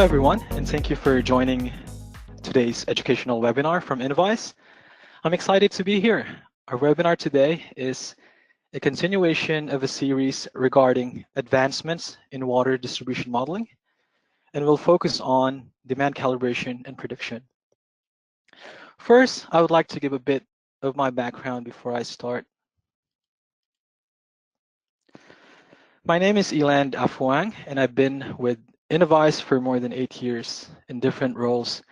everyone, and thank you for joining today's educational webinar from Innovyze. I'm excited to be here. Our webinar today is a continuation of a series regarding advancements in water distribution modeling, and we'll focus on demand calibration and prediction. First, I would like to give a bit of my background before I start. My name is Eland Afuang, and I've been with Innovyze for more than 8 years in different roles,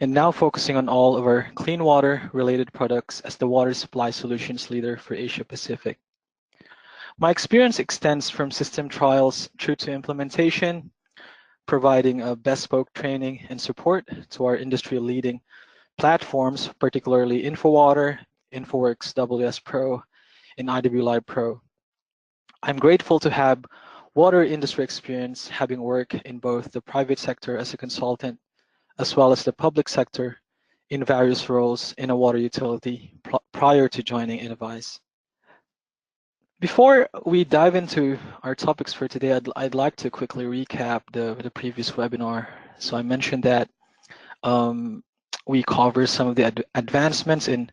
and now focusing on all of our clean water related products as the water supply solutions leader for Asia Pacific. My experience extends from system trials through to implementation, providing a bespoke training and support to our industry leading platforms, particularly InfoWater, InfoWorks WS Pro, and IWLive Pro. I'm grateful to have water industry experience, having worked in both the private sector as a consultant, as well as the public sector in various roles in a water utility prior to joining Innovyze. Before we dive into our topics for today, I'd like to quickly recap the previous webinar. So I mentioned that we cover some of the advancements in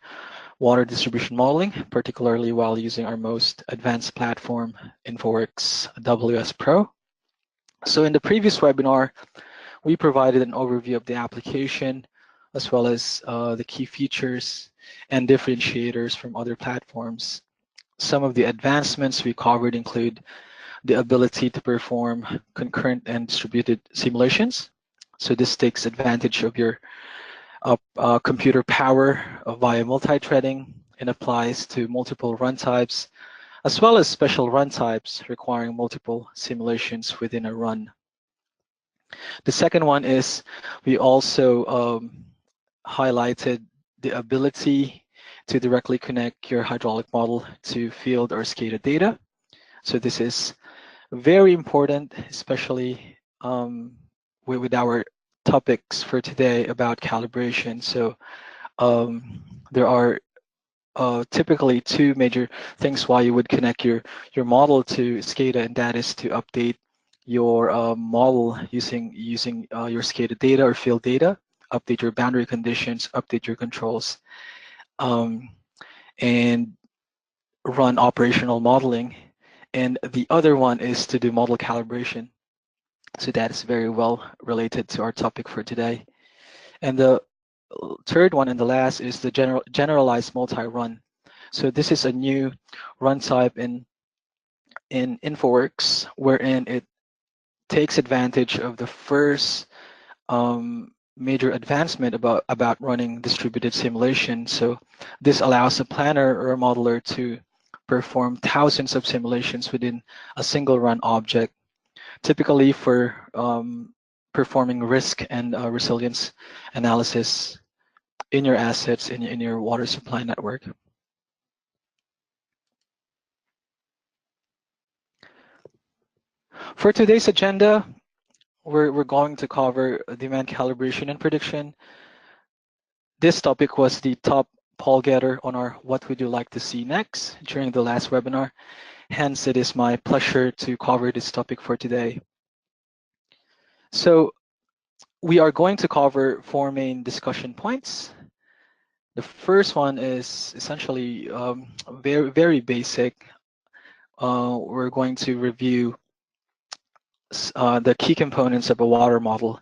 water distribution modeling, particularly while using our most advanced platform, InfoWorks WS Pro. So in the previous webinar, we provided an overview of the application, as well as the key features and differentiators from other platforms. Some of the advancements we covered include the ability to perform concurrent and distributed simulations. So this takes advantage of your computer power via multi-threading and applies to multiple run types, as well as special run types requiring multiple simulations within a run. The second one is we also highlighted the ability to directly connect your hydraulic model to field or SCADA data. So this is very important, especially with our topics for today about calibration. So there are typically two major things why you would connect your model to SCADA, and that is to update your model using your SCADA data or field data, update your boundary conditions, update your controls, and run operational modeling. And the other one is to do model calibration. So that is very well related to our topic for today. And the third one and the last is the generalized multi-run. So this is a new run type in InfoWorks, wherein it takes advantage of the first major advancement about running distributed simulation. So this allows a planner or a modeler to perform thousands of simulations within a single run object, typically for performing risk and resilience analysis in your assets in your water supply network. For today's agenda, we're going to cover demand calibration and prediction. This topic was the top poll getter on our What Would You Like to See Next during the last webinar. Hence, it is my pleasure to cover this topic for today. So we are going to cover 4 main discussion points. The first one is essentially very basic. We're going to review the key components of a water model,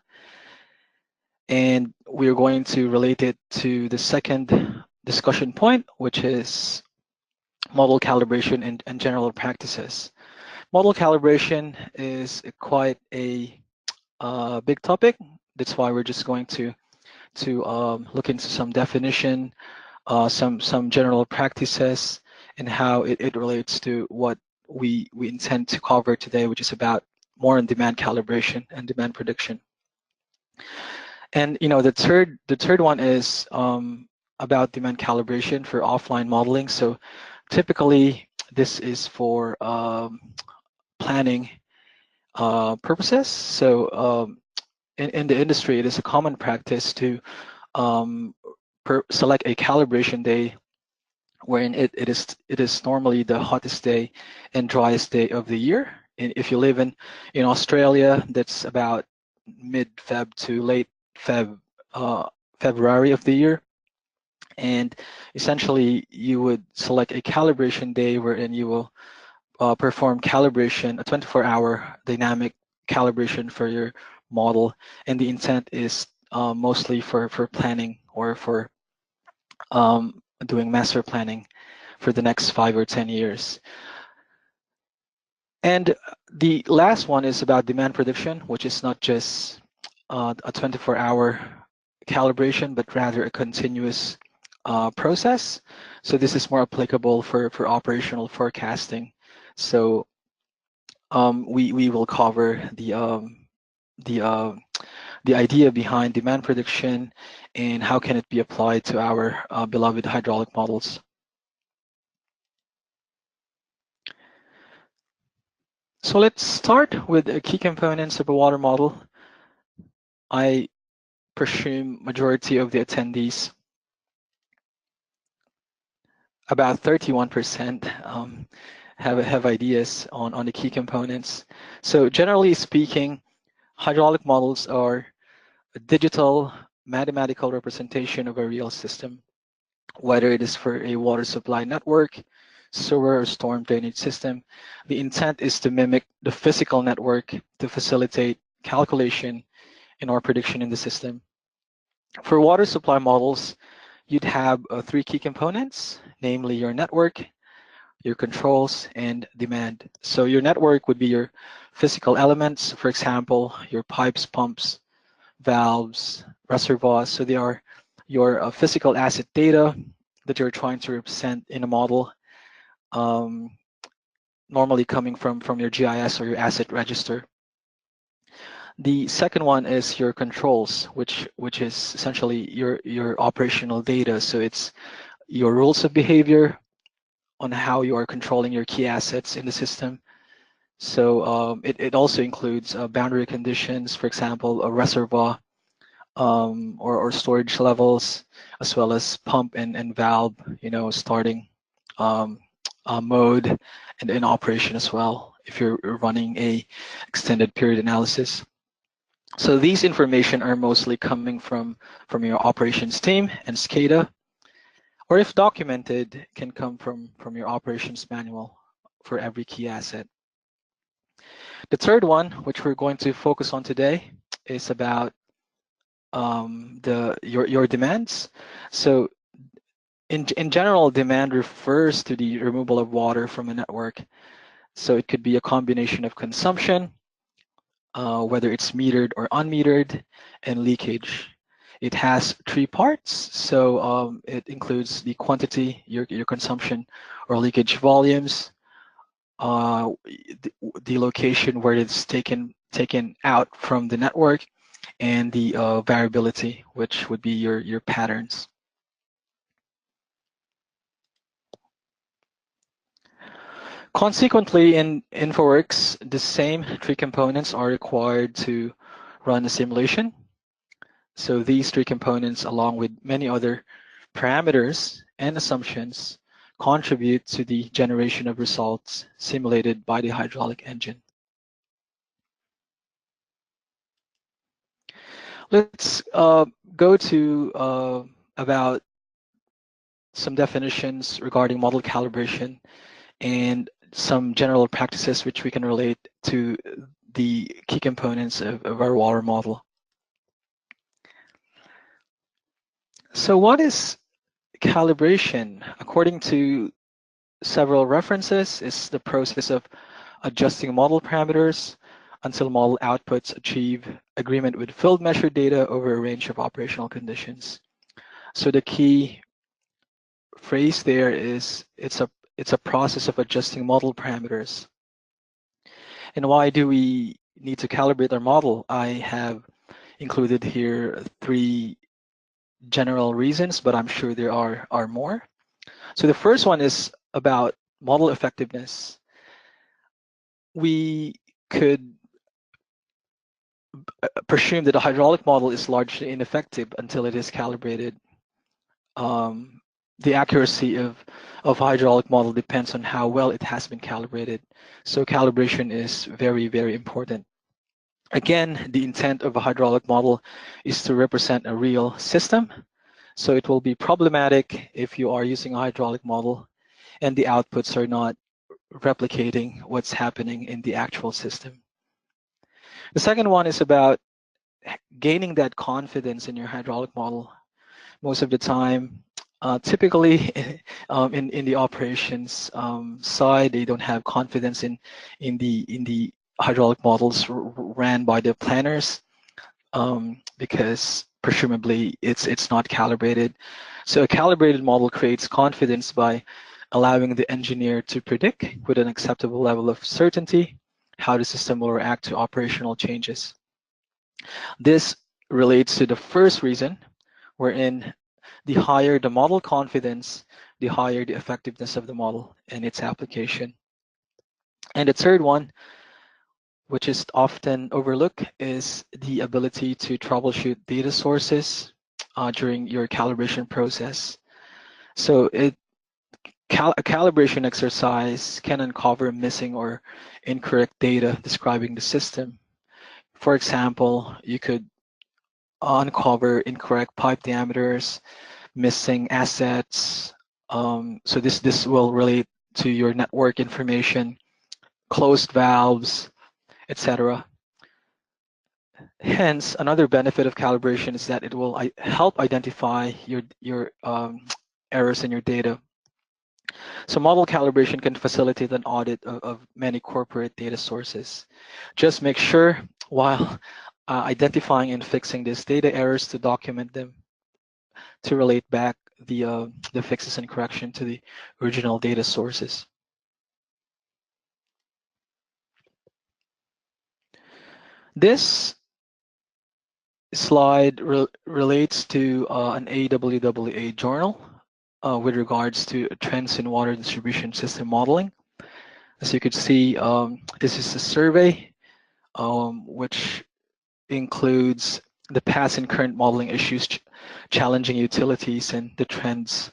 and we're going to relate it to the second discussion point, which is model calibration and general practices. Model calibration is quite a big topic. That's why we're just going to look into some definition, some general practices, and how it relates to what we intend to cover today, which is about more on demand calibration and demand prediction. And the third one is about demand calibration for offline modeling. So typically this is for planning purposes. So in the industry, it is a common practice to select a calibration day wherein it is normally the hottest day and driest day of the year. And if you live in Australia, that's about mid-Feb to late February of the year. And essentially, you would select a calibration day wherein you will perform calibration, a 24-hour dynamic calibration for your model. And the intent is mostly for planning or for doing master planning for the next 5 or 10 years. And the last one is about demand prediction, which is not just a 24-hour calibration, but rather a continuous process. So this is more applicable for operational forecasting. So we will cover the idea behind demand prediction and how can it be applied to our beloved hydraulic models. So let's start with the key components of a water model. I presume majority of the attendees, about 31%, have ideas on the key components. So generally speaking, hydraulic models are a digital mathematical representation of a real system, whether it is for a water supply network, sewer or storm drainage system. The intent is to mimic the physical network to facilitate calculation and or prediction in the system. For water supply models, you'd have 3 key components, namely your network, your controls, and demand. So your network would be your physical elements, for example, your pipes, pumps, valves, reservoirs. So they are your physical asset data that you're trying to represent in a model, normally coming from your GIS or your asset register. The second one is your controls, which is essentially your operational data. So it's your rules of behavior on how you are controlling your key assets in the system. So it also includes boundary conditions, for example, a reservoir or storage levels, as well as pump and valve, starting mode and in operation as well, if you're running a extended period analysis. So these information are mostly coming from your operations team and SCADA, or if documented, can come from your operations manual for every key asset. The third one, which we're going to focus on today, is about your demands. So in general, demand refers to the removal of water from a network. So it could be a combination of consumption, whether it's metered or unmetered, and leakage. It has 3 parts. So it includes the quantity, your consumption or leakage volumes, the location where it's taken out from the network, and the variability, which would be your patterns. Consequently, in InfoWorks, the same 3 components are required to run a simulation. So these 3 components, along with many other parameters and assumptions, contribute to the generation of results simulated by the hydraulic engine. Let's go to about some definitions regarding model calibration and some general practices which we can relate to the key components of our water model. So what is calibration? According to several references, is the process of adjusting model parameters until model outputs achieve agreement with field measured data over a range of operational conditions. So the key phrase there is it's a process of adjusting model parameters. And why do we need to calibrate our model? I have included here 3 general reasons, but I'm sure there are more. So the first one is about model effectiveness. We could presume that a hydraulic model is largely ineffective until it is calibrated. The accuracy of hydraulic model depends on how well it has been calibrated. So calibration is very, very important. Again, the intent of a hydraulic model is to represent a real system. So it will be problematic if you are using a hydraulic model and the outputs are not replicating what's happening in the actual system. The second one is about gaining that confidence in your hydraulic model. Most of the time, typically in the operations side, they don't have confidence in the hydraulic models ran by the planners because presumably it's not calibrated. So a calibrated model creates confidence by allowing the engineer to predict with an acceptable level of certainty how the system will react to operational changes. This relates to the first reason, wherein the higher the model confidence, the higher the effectiveness of the model and its application. And the third one, which is often overlooked, is the ability to troubleshoot data sources during your calibration process. So a calibration exercise can uncover missing or incorrect data describing the system. For example, you could uncover incorrect pipe diameters, missing assets. So this will relate to your network information, closed valves, etc. Hence, another benefit of calibration is that it will help identify your errors in your data. So model calibration can facilitate an audit of many corporate data sources. Just make sure while identifying and fixing these data errors to document them to relate back the fixes and correction to the original data sources. This slide relates to an IWLive journal with regards to trends in water distribution system modeling. As you could see, this is a survey which includes the past and current modeling issues challenging utilities and the trends.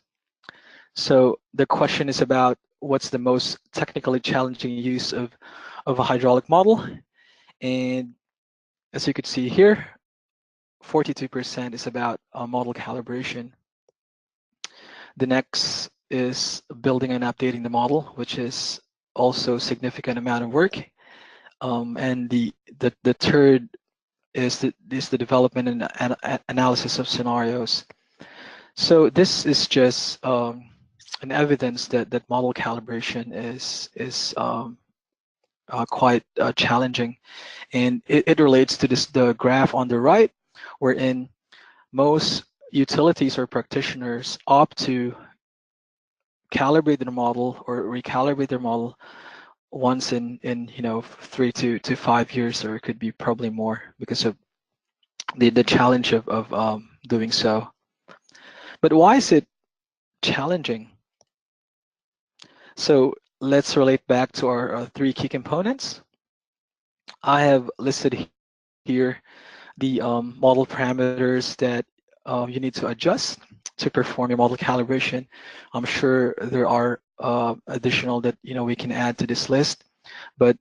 So the question is about what's the most technically challenging use of a hydraulic model. And as you could see here, 42% is about model calibration. The next is building and updating the model, which is also a significant amount of work. And the third is the development and analysis of scenarios. So this is just an evidence that model calibration is quite challenging, and it relates to the graph on the right, wherein most utilities or practitioners opt to calibrate their model or recalibrate their model once in 3 to 5 years, or it could be probably more because of the challenge of doing so. But why is it challenging? So let's relate back to our three key components. I have listed here the model parameters that you need to adjust to perform your model calibration. I'm sure there are additional that we can add to this list, but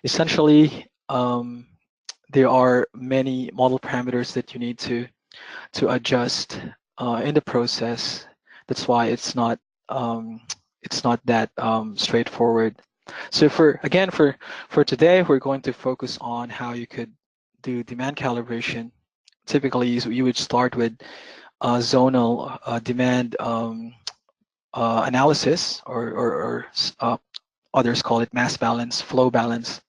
essentially there are many model parameters that you need to adjust in the process. That's why it's not that straightforward. So for today, we're going to focus on how you could do demand calibration. Typically, you would start with zonal demand analysis, or others call it mass balance, flow balance,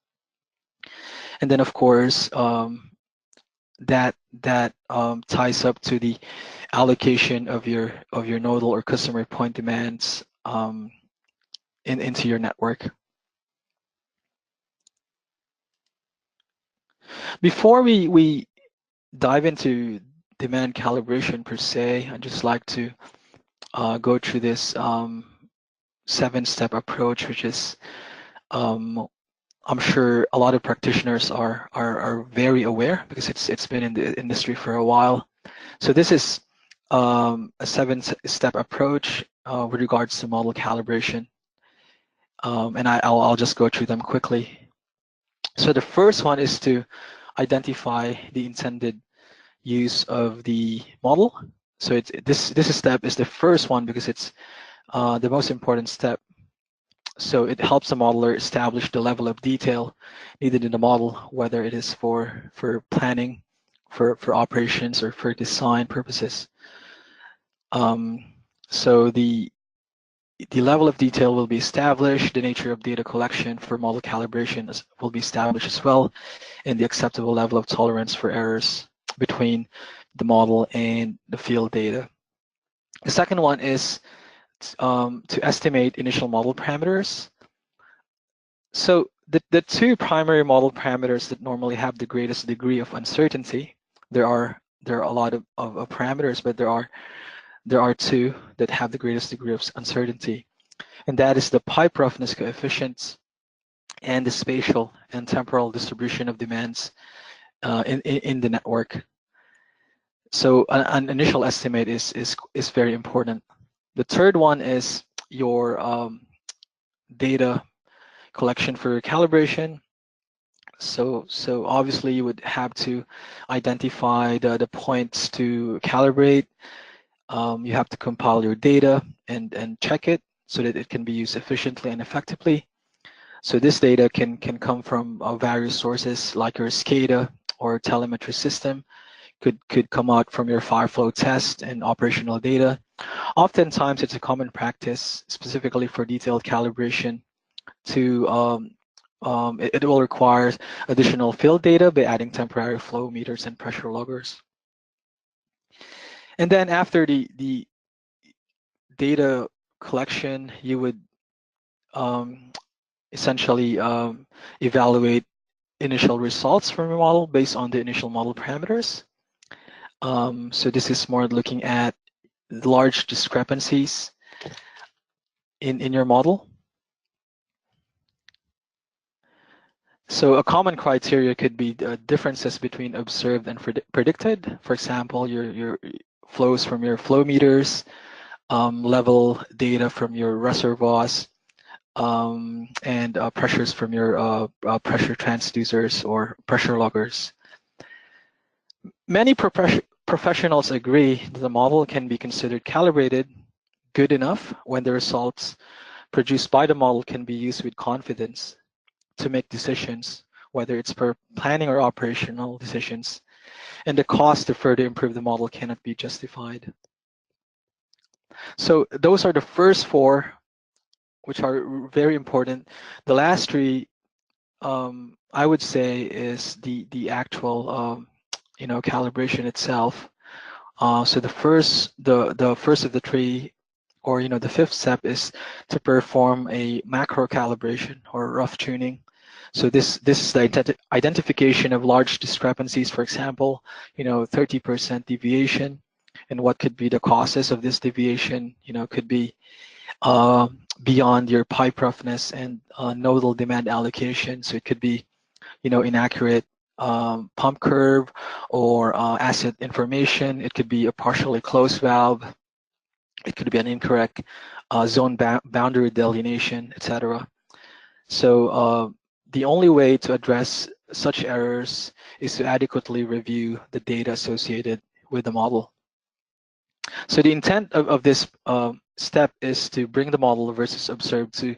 and then of course that ties up to the allocation of your nodal or customer point demands into your network. Before we dive into demand calibration per se, I'd just like to go through this 7-step approach, which is I'm sure a lot of practitioners are very aware because it's been in the industry for a while. So this is a 7-step approach with regards to model calibration, and I'll just go through them quickly. So the first one is to identify the intended use of the model. So this step is the first one because it's the most important step. So it helps the modeler establish the level of detail needed in the model, whether it is for planning, for operations, or for design purposes. So the level of detail will be established, the nature of data collection for model calibration will be established as well, and the acceptable level of tolerance for errors between the model and the field data. The second one is to estimate initial model parameters. So the two primary model parameters that normally have the greatest degree of uncertainty, there are a lot of parameters, but there are two that have the greatest degree of uncertainty, and that is the pipe roughness coefficients and the spatial and temporal distribution of demands in the network. So an initial estimate is very important. The third one is your data collection for calibration. So obviously you would have to identify the points to calibrate. You have to compile your data and check it so that it can be used efficiently and effectively. So this data can come from various sources like your SCADA or telemetry system. Could come out from your Fireflow test and operational data. Oftentimes it's a common practice, specifically for detailed calibration, to it will require additional field data by adding temporary flow meters and pressure loggers. And then after the data collection, you would essentially evaluate initial results from your model based on the initial model parameters. So this is more looking at large discrepancies in your model. So a common criteria could be differences between observed and predicted. For example, your flows from your flow meters, level data from your reservoirs, and pressures from your pressure transducers or pressure loggers. Many professionals agree that the model can be considered calibrated good enough when the results produced by the model can be used with confidence to make decisions, whether it's for planning or operational decisions, and the cost to further improve the model cannot be justified. So those are the first four, which are very important. The last three, I would say, is the actual calibration itself. So the first of the three, or the fifth step, is to perform a macro calibration or rough tuning. So this is the identification of large discrepancies, for example, 30% deviation, and what could be the causes of this deviation. Could be beyond your pipe roughness and nodal demand allocation. So it could be inaccurate pump curve or asset information. It could be a partially closed valve. It could be an incorrect zone boundary delineation, etc. So the only way to address such errors is to adequately review the data associated with the model. So the intent of this step is to bring the model versus observed to,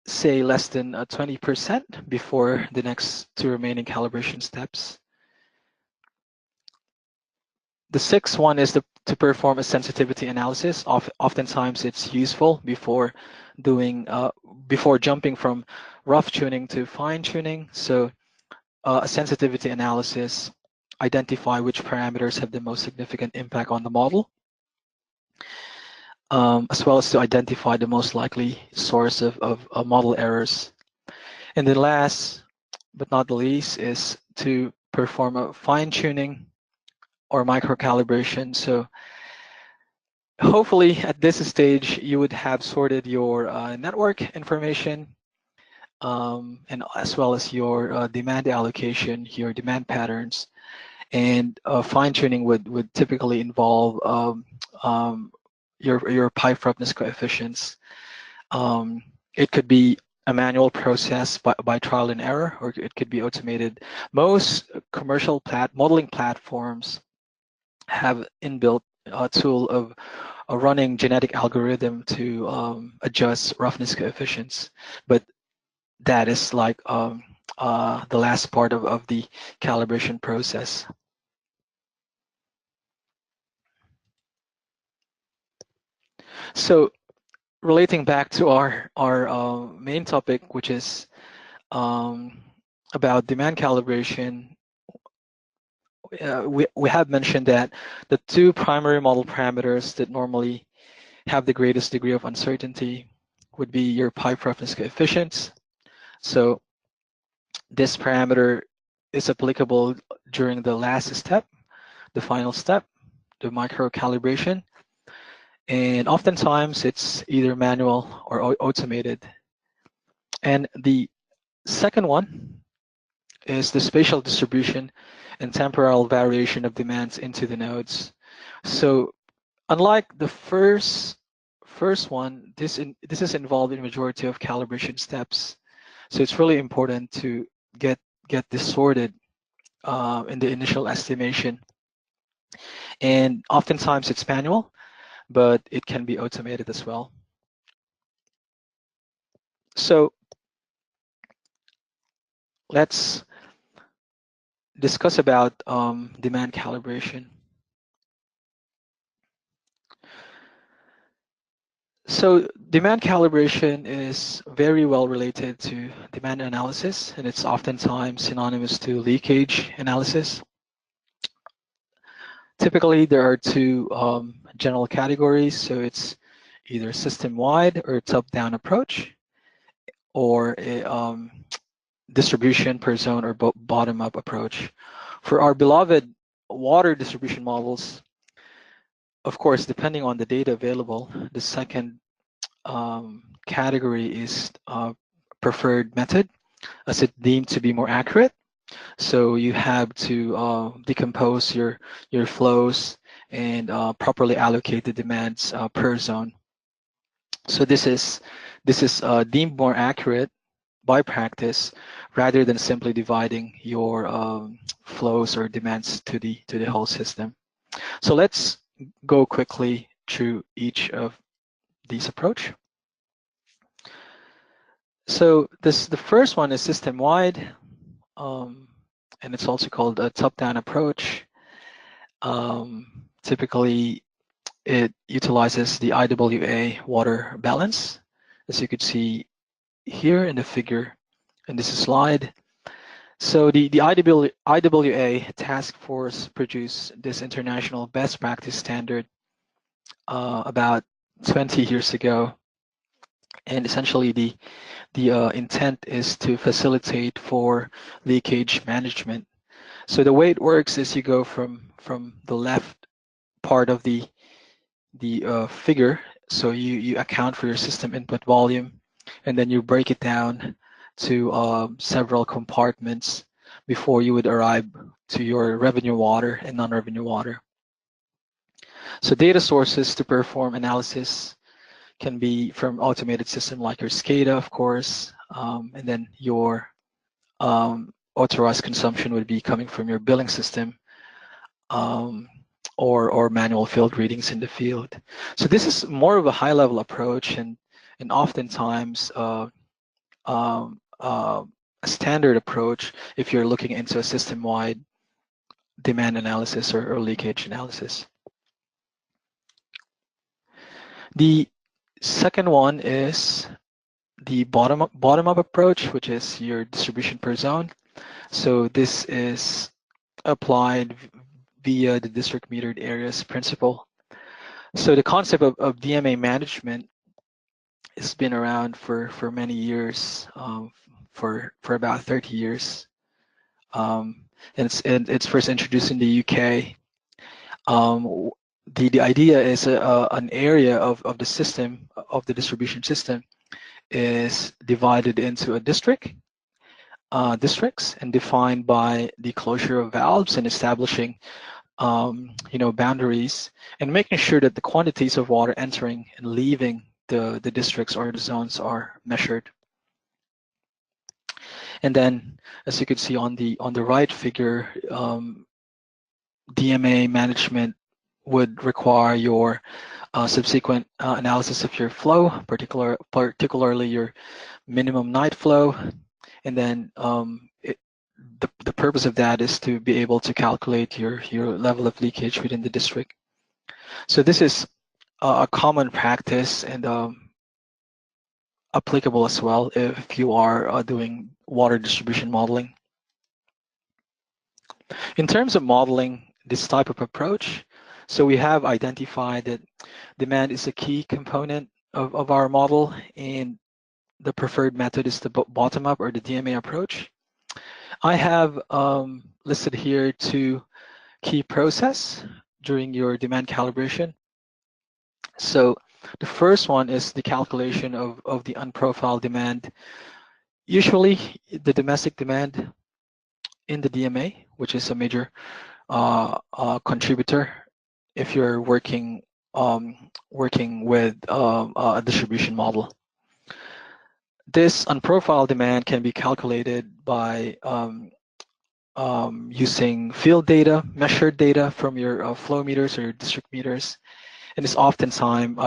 say, less than 20% before the next two remaining calibration steps. The sixth one is to perform a sensitivity analysis. Oftentimes it's useful before jumping from rough tuning to fine tuning. So a sensitivity analysis, identify which parameters have the most significant impact on the model, as well as to identify the most likely source of model errors. And then last but not the least is to perform a fine tuning or micro calibration. So hopefully at this stage you would have sorted your network information, and as well as your demand allocation, your demand patterns, and fine tuning would typically involve your pipe roughness coefficients. It could be a manual process by trial and error, or it could be automated. Most commercial modeling platforms have inbuilt a tool of a running genetic algorithm to adjust roughness coefficients, but that is like the last part of the calibration process. So relating back to our main topic, which is about demand calibration, we have mentioned that the two primary model parameters that normally have the greatest degree of uncertainty would be your pipe roughness coefficients. So this parameter is applicable during the last step, the final step, the micro calibration, and oftentimes it's either manual or automated. And the second one is the spatial distribution and temporal variation of demands into the nodes. So unlike the first one, this is involved in majority of calibration steps. So it's really important to get this sorted in the initial estimation. And oftentimes it's manual, but it can be automated as well. So let's discuss about demand calibration. So demand calibration is very well related to demand analysis, and it's oftentimes synonymous to leakage analysis. Typically, there are two general categories. So it's either system-wide or top-down approach, or a distribution per zone or bottom-up approach. For our beloved water distribution models, of course, depending on the data available, the second category is preferred method, as it deemed to be more accurate. So you have to decompose your flows and properly allocate the demands per zone. So this is deemed more accurate by practice, rather than simply dividing your flows or demands to the whole system. So let's go quickly through each of these approach. So the first one is system-wide, and it's also called a top-down approach. Typically, it utilizes the IWA water balance, as you could see here in the figure in this slide. So the IWA task force produced this international best practice standard about 20 years ago, and essentially the intent is to facilitate for leakage management. So the way it works is you go from the left part of the figure. So you account for your system input volume, and then you break it down to several compartments before you would arrive to your revenue water and non-revenue water. So data sources to perform analysis can be from automated system like your SCADA, of course, and then your authorized consumption would be coming from your billing system, or manual field readings in the field. So this is more of a high-level approach, and oftentimes a standard approach if you're looking into a system-wide demand analysis or leakage analysis. The second one is the bottom-up approach, which is your distribution per zone. So this is applied via the district metered areas principle. So the concept of DMA management has been around for many years, for about 30 years. And it's first introduced in the UK. The idea is an area of the system, of the distribution system, is divided into a districts and defined by the closure of valves and establishing boundaries, and making sure that the quantities of water entering and leaving the districts or the zones are measured. And then, as you can see on the right figure, DMA management would require your subsequent analysis of your flow, particularly your minimum night flow. And then the purpose of that is to be able to calculate your level of leakage within the district. So this is a common practice and applicable as well if you are doing water distribution modeling. In terms of modeling this type of approach, so we have identified that demand is a key component of our model, and the preferred method is the bottom-up or the DMA approach. I have listed here 2 key process during your demand calibration. So the first one is the calculation of the unprofiled demand. Usually the domestic demand in the DMA, which is a major contributor if you're working with a distribution model. This unprofiled demand can be calculated by using field data, measured data from your flow meters or your district meters, and it's oftentimes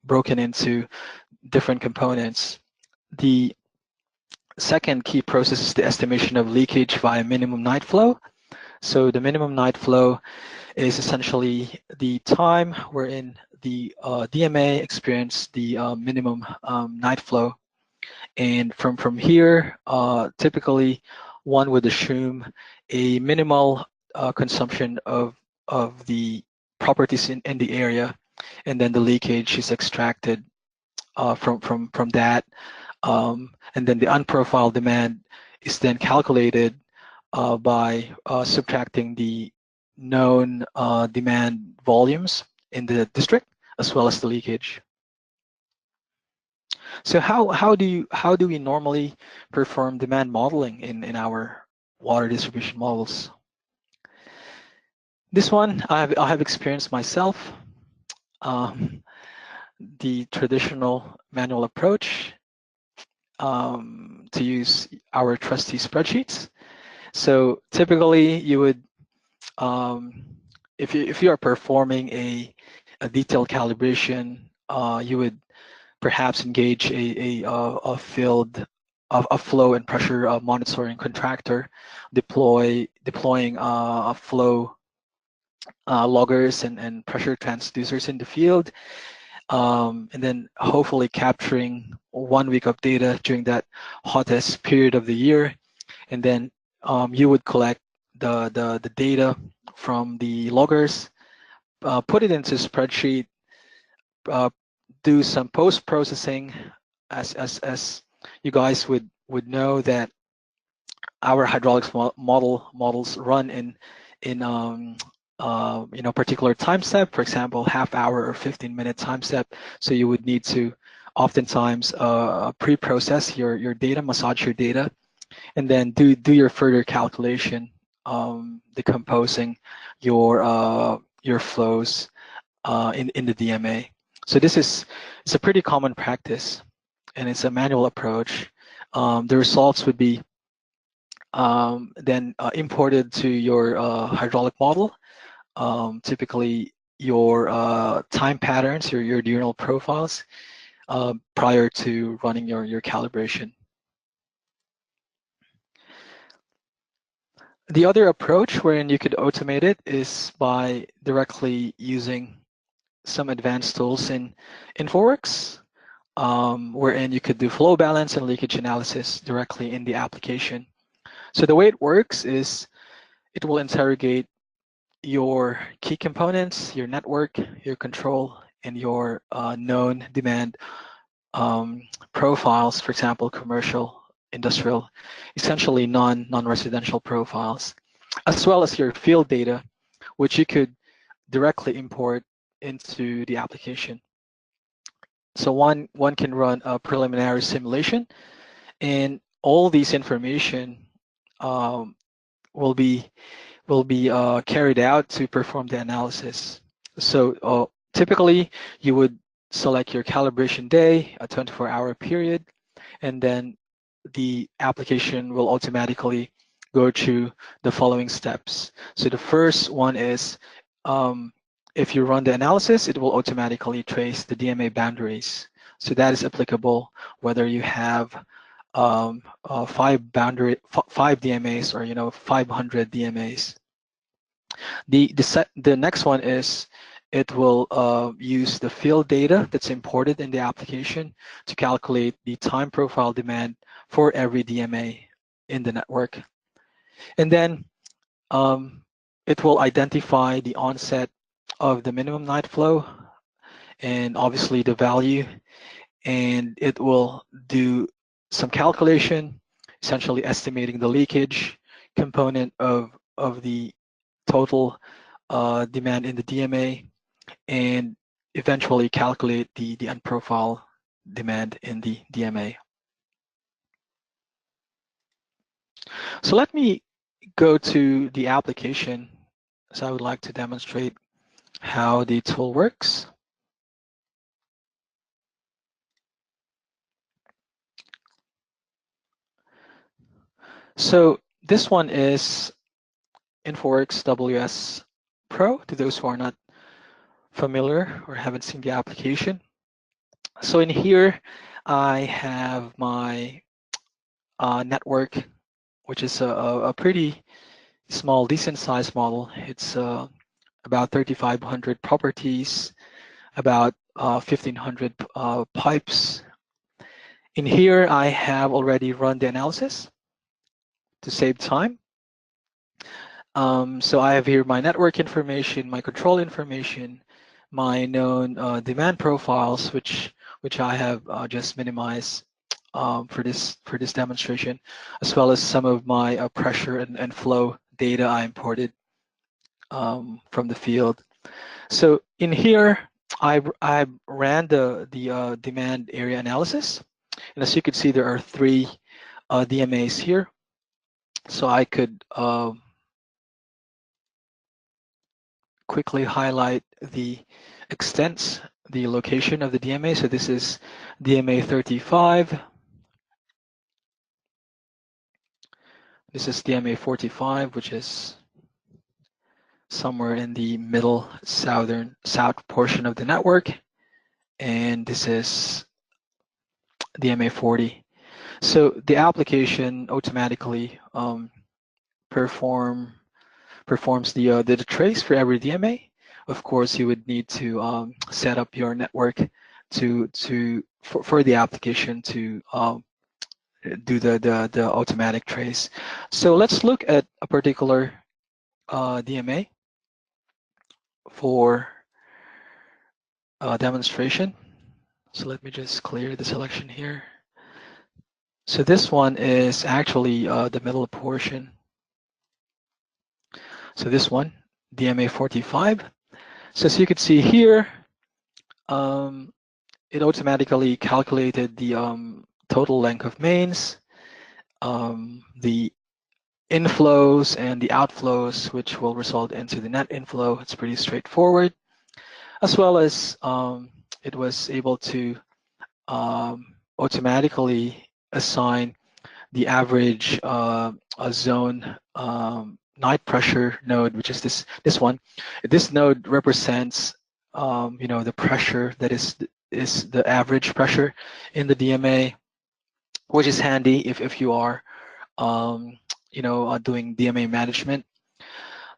broken into different components. The second key process is the estimation of leakage via minimum night flow. So the minimum night flow is essentially the time wherein the DMA experienced the minimum night flow. And from here, typically one would assume a minimal consumption of the properties in the area, and then the leakage is extracted from that. And then the unprofiled demand is then calculated by subtracting the known demand volumes in the district as well as the leakage. So how do we normally perform demand modeling in our water distribution models? This one I have experienced myself. The traditional manual approach to use our trusty spreadsheets. So typically you would, if you are performing a detailed calibration, you would perhaps engage a field of a flow and pressure monitoring contractor, deploying flow loggers and pressure transducers in the field, and then hopefully capturing 1 week of data during that hottest period of the year, and then you would collect the data from the loggers, put it into a spreadsheet, do some post-processing, as you guys would know that our hydraulics models run in particular time step, for example, half-hour or 15-minute time step. So you would need to oftentimes pre-process your data, massage your data, and then do your further calculation, decomposing your flows in the DMA. So it's a pretty common practice, and it's a manual approach. The results would be then imported to your hydraulic model. Typically, your time patterns, your diurnal profiles, prior to running your calibration. The other approach wherein you could automate it is by directly using some advanced tools in InfoWorks, wherein you could do flow balance and leakage analysis directly in the application. So the way it works is it will interrogate your key components, your network, your control, and your known demand profiles, for example, commercial, industrial, essentially non-residential profiles, as well as your field data, which you could directly import into the application. So one can run a preliminary simulation, and all these information will be carried out to perform the analysis. So typically you would select your calibration day, a 24-hour period, and then the application will automatically go through the following steps. So the first one is, if you run the analysis, it will automatically trace the DMA boundaries. So that is applicable whether you have 5 DMAs or 500 DMAs. The next one is it will use the field data that's imported in the application to calculate the time profile demand for every DMA in the network. And then it will identify the onset of the minimum night flow and obviously the value, and it will do some calculation, essentially estimating the leakage component of the total demand in the DMA, and eventually calculate the unprofiled demand in the DMA. So let me go to the application. So I would like to demonstrate how the tool works. So this one is InfoWorks WS Pro, to those who are not familiar or haven't seen the application. So in here, I have my network, which is a pretty small, decent sized model. It's about 3,500 properties, about 1,500 pipes. In here, I have already run the analysis to save time. So I have here my network information, my control information, my known demand profiles, which I have just minimized for this demonstration, as well as some of my pressure and flow data I imported from the field. So in here, I ran the demand area analysis, and as you can see, there are 3 DMAs here. So I could quickly highlight the extents, the location of the DMA. So this is DMA 35. This is DMA 45, which is somewhere in the middle south portion of the network. And this is DMA 40. So the application automatically performs the trace for every DMA. Of course, you would need to set up your network for the application to do the automatic trace. So let's look at a particular DMA for demonstration. So let me just clear the selection here. So this one is actually the middle portion. So this one, DMA 45. So as you can see here, it automatically calculated the total length of mains, the inflows and the outflows, which will result into the net inflow. It's pretty straightforward, as well as it was able to automatically assign the average zone night pressure node, which is this one. This node represents the pressure that is the average pressure in the DMA, which is handy if you are doing DMA management.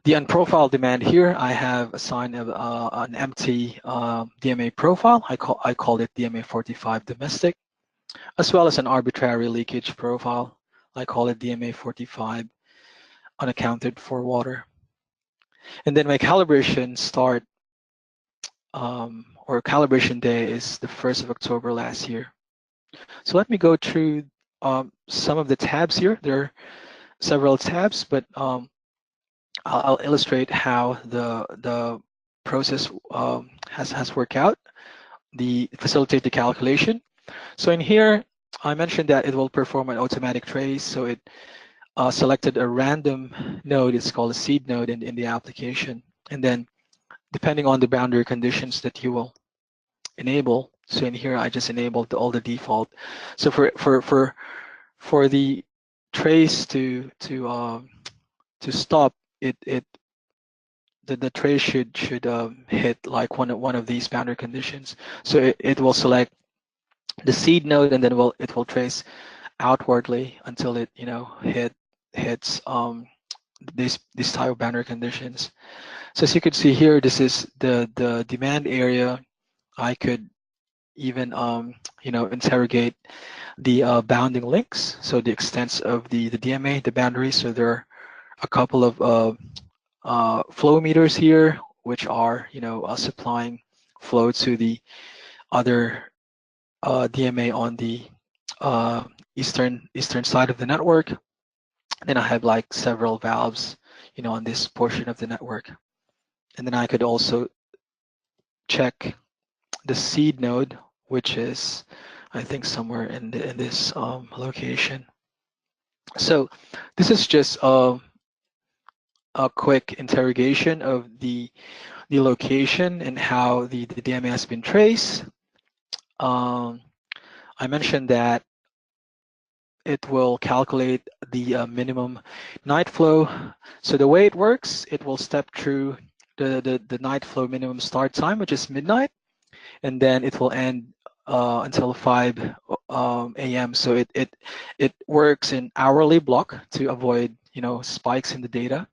The unprofiled demand here, I have assigned an empty DMA profile. I call it DMA 45 domestic, as well as an arbitrary leakage profile. I call it DMA 45 unaccounted for water. And then my calibration start or calibration day is the 1st of October last year. So let me go through some of the tabs here. There are several tabs, but I'll illustrate how the process has worked out, facilitate the calculation. So in here, I mentioned that it will perform an automatic trace. So it selected a random node. It's called a seed node in the application. And then depending on the boundary conditions that you will enable, so in here I just enabled all the default. So for for the trace to stop, the trace should hit like one of these boundary conditions. So it will select the seed node, and then it will trace outwardly until it hits these type of boundary conditions. So as you can see here, this is the demand area. I could even interrogate the bounding links, so the extents of the DMA, the boundaries. So there are a couple of flow meters here, which are supplying flow to the other DMA on the eastern side of the network. And then I have like several valves, on this portion of the network. And then I could also check the seed node, which is, I think, somewhere in this location. So this is just a quick interrogation of the location and how the DMA has been traced. I mentioned that it will calculate the minimum night flow. So the way it works, it will step through the night flow minimum start time, which is midnight, and then it will end until 5 a.m. So it works in hourly block to avoid spikes in the data,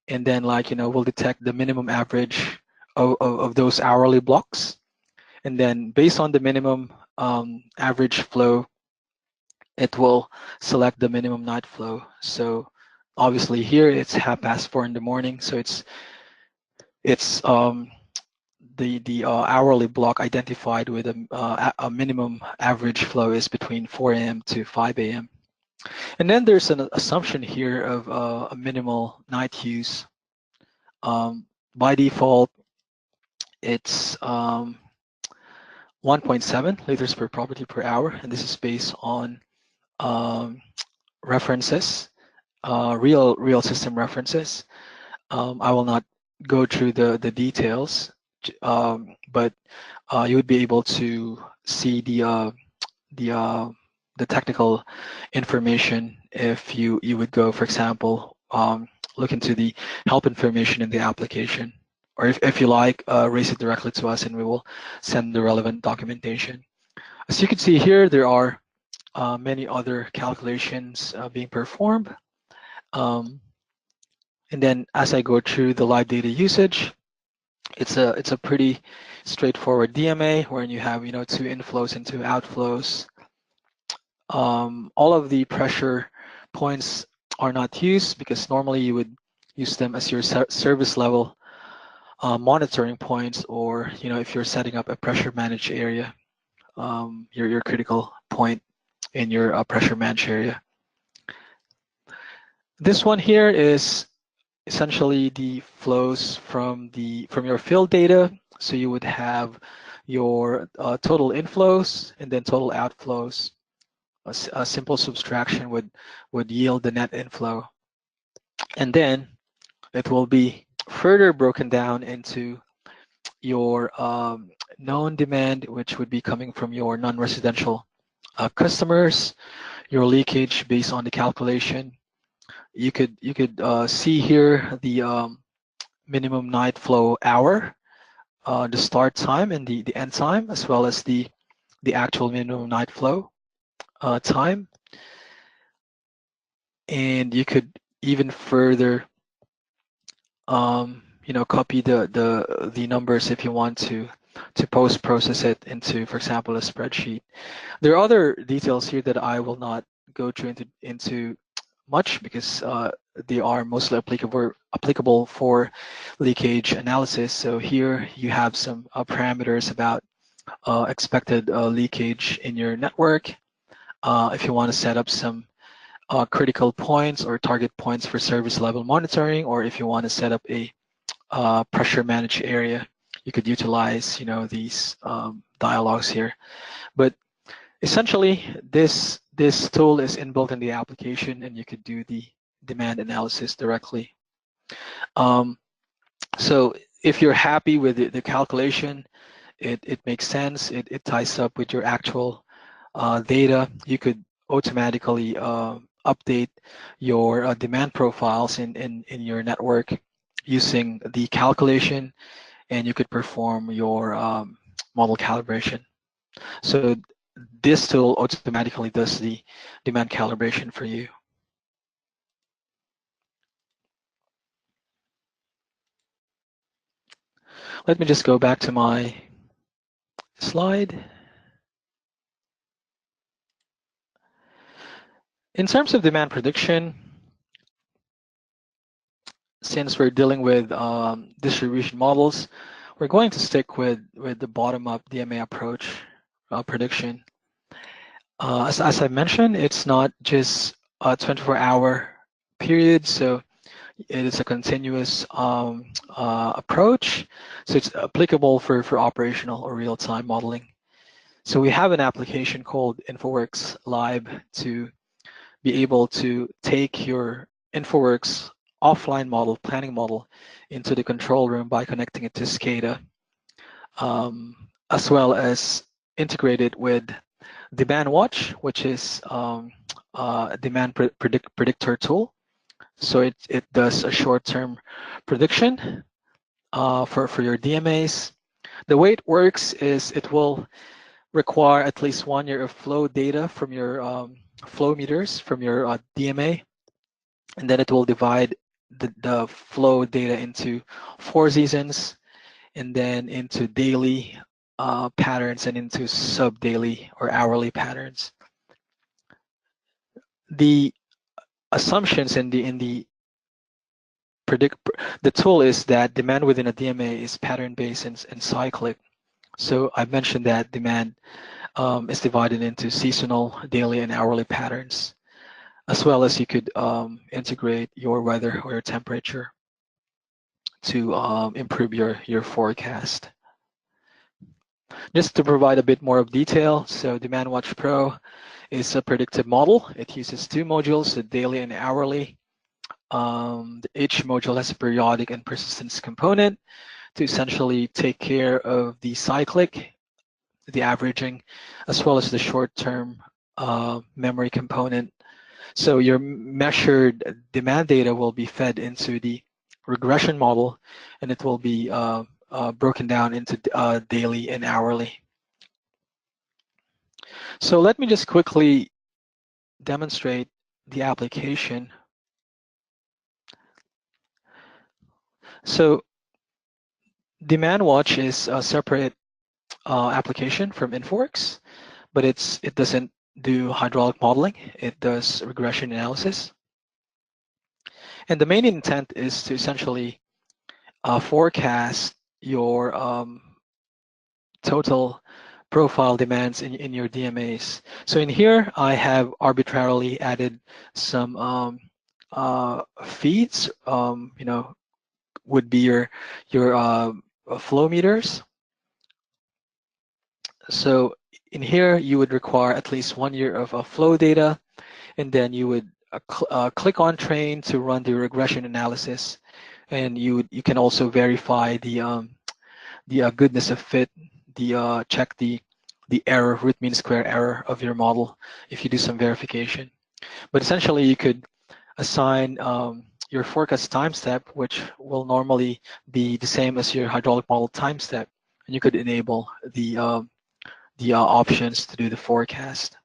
and then we'll detect the minimum average of those hourly blocks, and then based on the minimum average flow, it will select the minimum night flow. So obviously here it's 4:30 in the morning, so it's the hourly block identified with a minimum average flow is between 4 a.m. to 5 a.m. And then there's an assumption here of a minimal night use. By default, it's 1.7 liters per property per hour, and this is based on references, real system references. I will not go through the details, but you would be able to see the technical information if you would go, for example, look into the help information in the application, or if you like, raise it directly to us and we will send the relevant documentation. As you can see here, there are many other calculations being performed. And then as I go through the live data usage, it's a pretty straightforward DMA wherein you have 2 inflows and 2 outflows. All of the pressure points are not used because normally you would use them as your service level monitoring points, or if you're setting up a pressure managed area, your critical point in your pressure managed area. This one here is essentially the flows from your field data. So you would have your total inflows and then total outflows. A simple subtraction would yield the net inflow, and then it will be further broken down into your known demand, which would be coming from your non-residential customers, your leakage based on the calculation. You could see here the minimum night flow hour, the start time and the end time, as well as the actual minimum night flow time. And you could even further copy the numbers if you want to post-process it into, for example, a spreadsheet. There are other details here that I will not go through into much because they are mostly applicable for leakage analysis. So here you have some parameters about expected leakage in your network. If you want to set up some critical points or target points for service level monitoring, or if you want to set up a pressure managed area, you could utilize these dialogues here. But essentially, this tool is inbuilt in the application, and you could do the demand analysis directly. So if you're happy with the calculation, it makes sense, it ties up with your actual data, you could automatically update your demand profiles in your network using the calculation, and you could perform your model calibration. So this tool automatically does the demand calibration for you. Let me just go back to my slide. In terms of demand prediction, since we're dealing with distribution models, we're going to stick with the bottom-up DMA approach prediction. As I mentioned, it's not just a 24-hour period, so it is a continuous approach. So it's applicable for operational or real-time modeling. So we have an application called InfoWorks to be able to take your InfoWorks offline model, planning model, into the control room by connecting it to SCADA, as well as integrate it with DemandWatch, which is a demand predictor tool. So it does a short-term prediction for your DMAs. The way it works is it will require at least 1 year of flow data from your flow meters from your DMA, and then it will divide the flow data into 4 seasons, and then into daily patterns and into sub-daily or hourly patterns. The assumptions in the tool is that demand within a DMA is pattern-based and cyclic. So I mentioned that demand is divided into seasonal, daily, and hourly patterns, as well as you could integrate your weather or your temperature to improve your forecast. Just to provide a bit more of detail, so DemandWatch Pro is a predictive model. It uses 2 modules, the daily and hourly. Each module has a periodic and persistence component to essentially take care of the cyclic, the averaging, as well as the short-term memory component. So your measured demand data will be fed into the regression model, and it will be broken down into daily and hourly. So let me just quickly demonstrate the application. So DemandWatch is a separate application from InfoWorks, but it doesn't do hydraulic modeling. It does regression analysis. And the main intent is to essentially forecast your total profile demands in your DMAs. So in here, I have arbitrarily added some feeds, would be your flow meters. So in here, you would require at least 1 year of flow data, and then you would click on train to run the regression analysis, and you can also verify the goodness of fit, check the error, root mean square error of your model if you do some verification. But essentially, you could assign your forecast time step, which will normally be the same as your hydraulic model time step, and you could enable the options to do the forecast.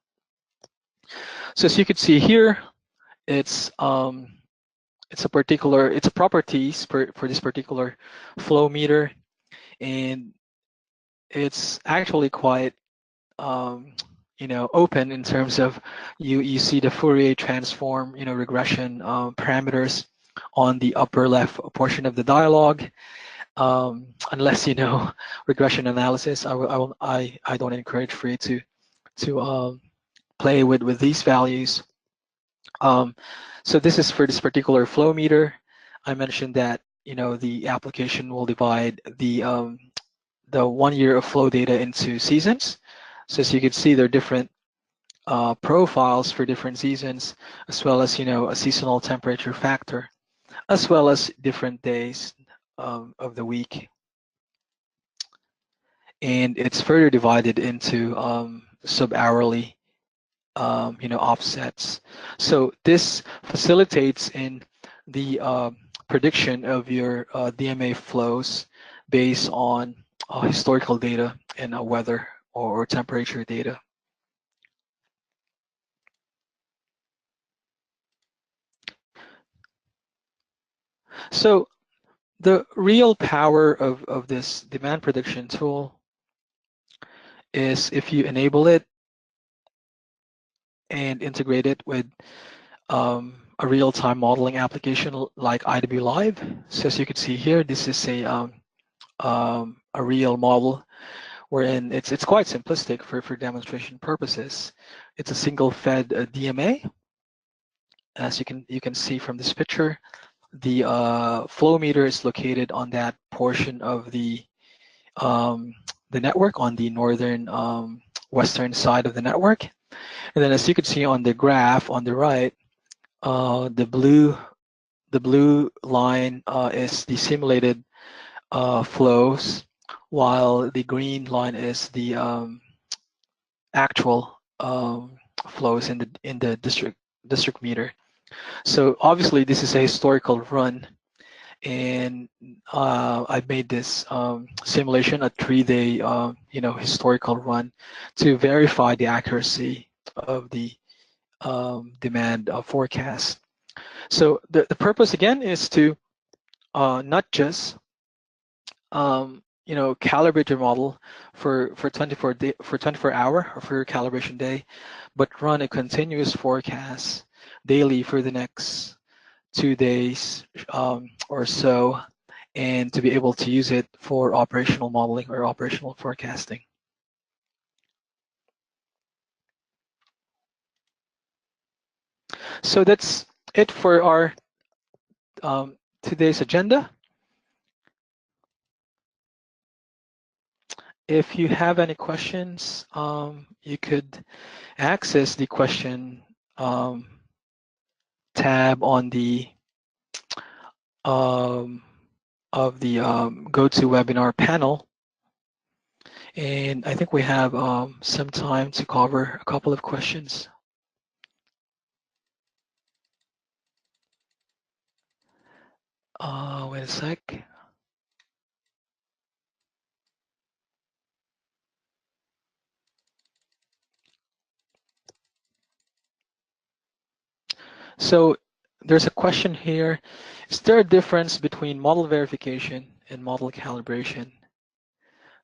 So as you can see here, it's properties for this particular flow meter, and it's actually quite open in terms of you see the Fourier transform regression parameters on the upper left portion of the dialog. Unless you know regression analysis, I don't encourage for you to play with these values. So this is for this particular flow meter. I mentioned that the application will divide the 1 year of flow data into seasons. So as you can see, there are different profiles for different seasons, as well as a seasonal temperature factor, as well as different days of the week. And it's further divided into sub-hourly offsets. So this facilitates in the prediction of your DMA flows based on historical data and weather or temperature data. So the real power of this demand prediction tool is if you enable it and integrate it with a real-time modeling application like IWLive. So as you can see here, this is a real model wherein it's quite simplistic for demonstration purposes. It's a single fed DMA. As you can see from this picture, the flow meter is located on that portion of the network on the northern western side of the network. And then as you can see on the graph on the right, the blue line is the simulated flows, while the green line is the actual flows in the district meter. So obviously this is a historical run, and I've made this simulation a 3-day historical run to verify the accuracy of the demand forecast. So the purpose again is to not just calibrate your model for 24 hour or for your calibration day, but run a continuous forecast daily for the next 2 days or so, and to be able to use it for operational modeling or operational forecasting. So that's it for our today's agenda. If you have any questions, you could access the question tab on the of the GoToWebinar panel, and I think we have some time to cover a couple of questions. Wait a sec. So there's a question here. Is there a difference between model verification and model calibration?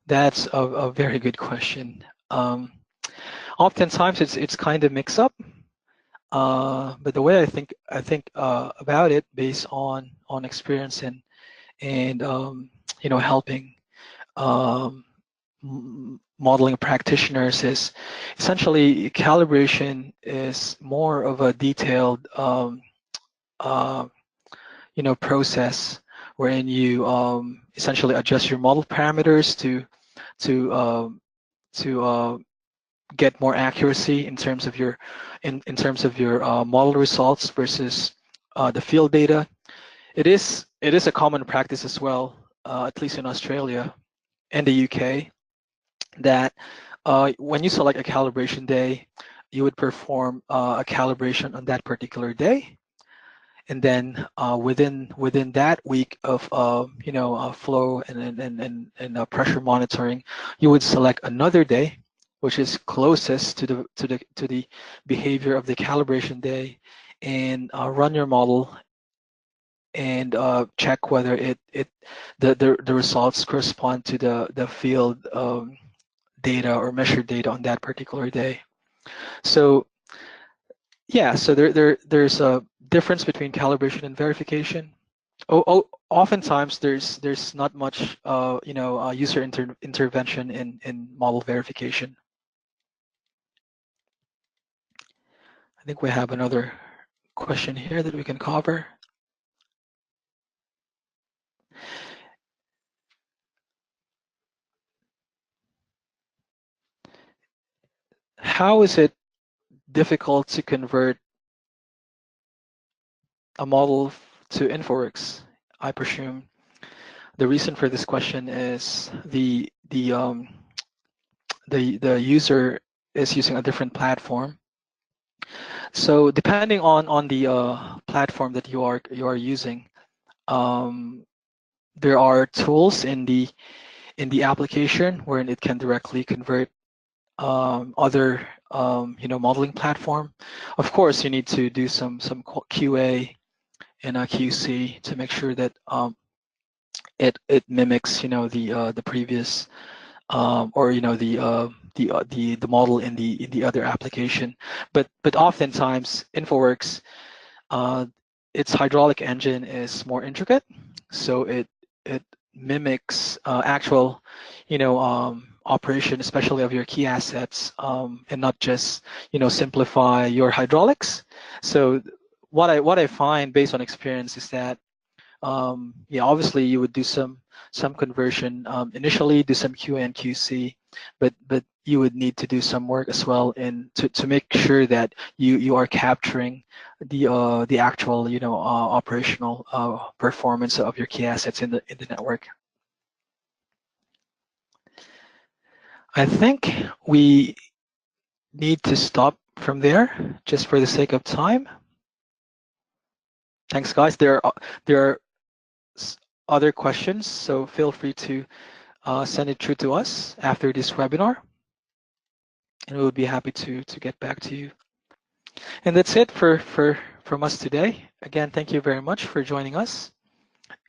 That's a very good question. Oftentimes it's kind of mixed up, but the way I think about it, based on experience and helping modeling practitioners, is essentially calibration is more of a detailed process wherein you essentially adjust your model parameters to get more accuracy in terms of your model results versus the field data. It is a common practice as well, at least in Australia and the UK, that when you select a calibration day, you would perform a calibration on that particular day, and then within that week of flow and pressure monitoring, you would select another day which is closest to the behavior of the calibration day, and run your model and check whether the results correspond to the field data or measured data on that particular day. So yeah, so there's a difference between calibration and verification. Oftentimes there's not much user intervention in model verification. I think we have another question here that we can cover. How is it difficult to convert a model to InfoWorks? I presume the reason for this question is the user is using a different platform, So depending on the platform that you are using, there are tools in the application wherein it can directly convert other modeling platform. Of course, you need to do some QA and QC to make sure that it mimics the previous or the model in the other application. But oftentimes InfoWorks, its hydraulic engine is more intricate, so it mimics actual operation, especially of your key assets, and not just simplify your hydraulics. So what I find based on experience is that yeah, obviously you would do some conversion initially, do some QA and QC, but you would need to do some work as well in to make sure that you are capturing the actual operational performance of your key assets in the network. I think we need to stop from there just for the sake of time. Thanks, guys. There are other questions, so feel free to send it through to us after this webinar, and we would be happy to get back to you. And that's it from us today. Again, thank you very much for joining us.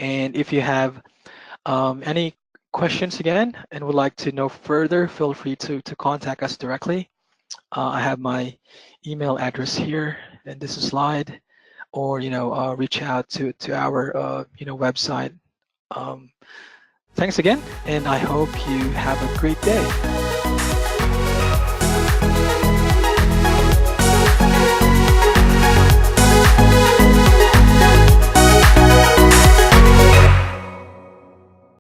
And if you have any questions again and would like to know further, feel free to contact us directly. I have my email address here in this slide, or reach out to our website. Thanks again, and I hope you have a great day.